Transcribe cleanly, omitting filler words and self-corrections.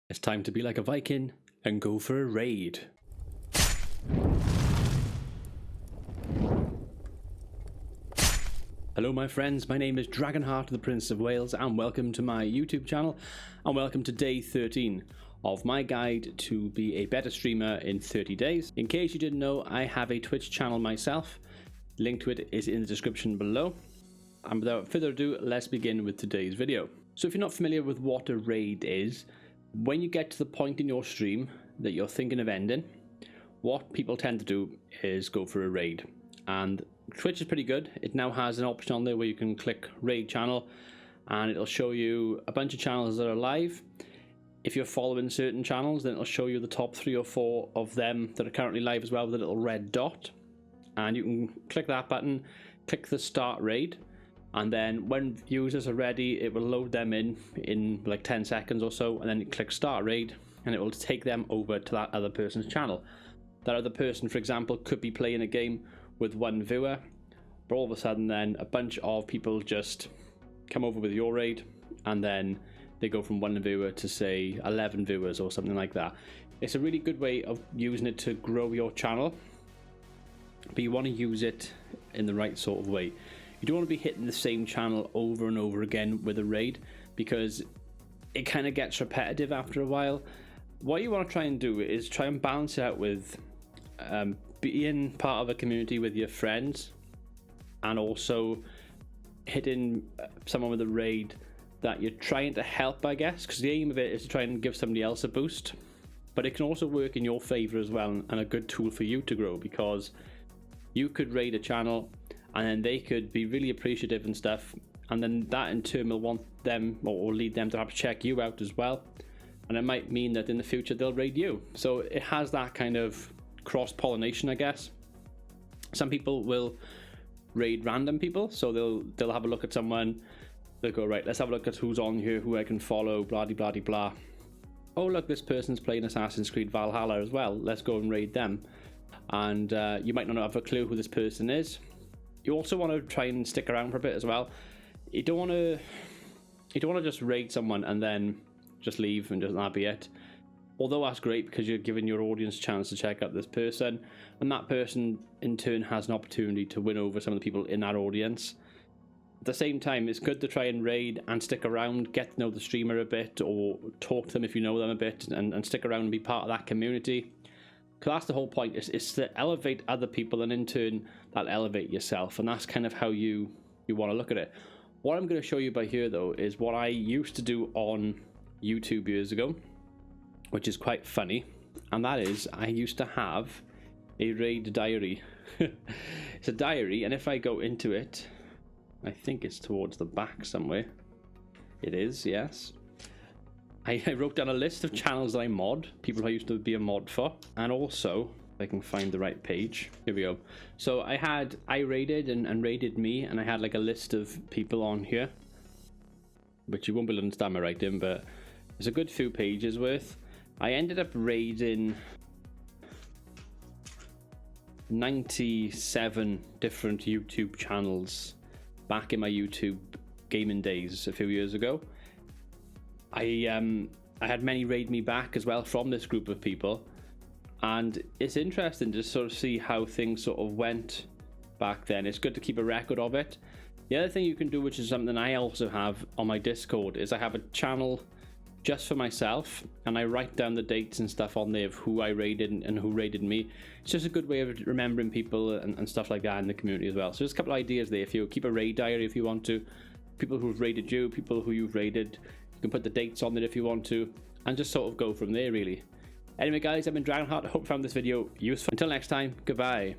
It's time to be like a Viking and go for a raid. Hello my friends, my name is Dragonheart, the Prince of Wales, and welcome to my YouTube channel, and welcome to day 13 of my guide to be a better streamer in 30 days. In case you didn't know, I have a Twitch channel myself. Link to it is in the description below. And without further ado, let's begin with today's video. So if you're not familiar with what a raid is, when you get to the point in your stream that you're thinking of ending, what people tend to do is go for a raid. And Twitch is pretty good. It now has an option on there where you can click raid channel and it'll show you a bunch of channels that are live. If you're following certain channels, then it'll show you the top 3 or 4 of them that are currently live as well with a little red dot. And you can click that button, click the start raid, and then when users are ready, it will load them in like 10 seconds or so, and then you click start raid and it will take them over to that other person's channel. That other person, for example, could be playing a game with 1 viewer, but all of a sudden then a bunch of people just come over with your raid, and then they go from 1 viewer to say 11 viewers or something like that. It's a really good way of using it to grow your channel, but you want to use it in the right sort of way. You don't want to be hitting the same channel over and over again with a raid, because it kind of gets repetitive after a while. What you want to try and do is try and balance it out with being part of a community with your friends, and also hitting someone with a raid that you're trying to help, I guess, because the aim of it is to try and give somebody else a boost. But it can also work in your favor as well, and a good tool for you to grow, because you could raid a channel and then they could be really appreciative and stuff, and then that in turn will want them or lead them to perhaps check you out as well, and it might mean that in the future they'll raid you. So it has that kind of cross-pollination, I guess. Some people will raid random people, so they'll have a look at someone, they'll go, right, let's have a look at who's on here, who I can follow, blah blah blah blah. Oh look, this person's playing Assassin's Creed Valhalla as well, let's go and raid them. And you might not have a clue who this person is. You also want to try and stick around for a bit as well. You don't want to just raid someone and then just leave and just that be it. Although that's great, because you're giving your audience a chance to check out this person, and that person in turn has an opportunity to win over some of the people in that audience. At the same time, it's good to try and raid and stick around, get to know the streamer a bit, or talk to them if you know them a bit, and stick around and be part of that community. Because that's the whole point, is to elevate other people, and in turn that'll elevate yourself, and that's kind of how you want to look at it. What I'm going to show you by here though is what I used to do on YouTube years ago, which is quite funny, and that is I used to have a raid diary. It's a diary, and if I go into it, I think it's towards the back somewhere. It is, yes. I wrote down a list of channels that I mod, people who I used to be a mod for, and also, if I can find the right page, here we go. So I raided and raided me, and I had like a list of people on here, which you won't be able to understand my writing, but it's a good few pages worth. I ended up raiding 97 different YouTube channels back in my YouTube gaming days a few years ago. I had many raid me back as well from this group of people, and it's interesting to sort of see how things sort of went back then. It's good to keep a record of it. The other thing you can do, which is something I also have on my Discord, is I have a channel just for myself, and I write down the dates and stuff on there of who I raided and who raided me. It's just a good way of remembering people and stuff like that in the community as well. So there's a couple of ideas there. If you keep a raid diary if you want to, people who've raided you, people who you've raided, you can put the dates on it if you want to, and just sort of go from there really. Anyway guys, I've been Dragonheart. I hope you found this video useful. Until next time, goodbye.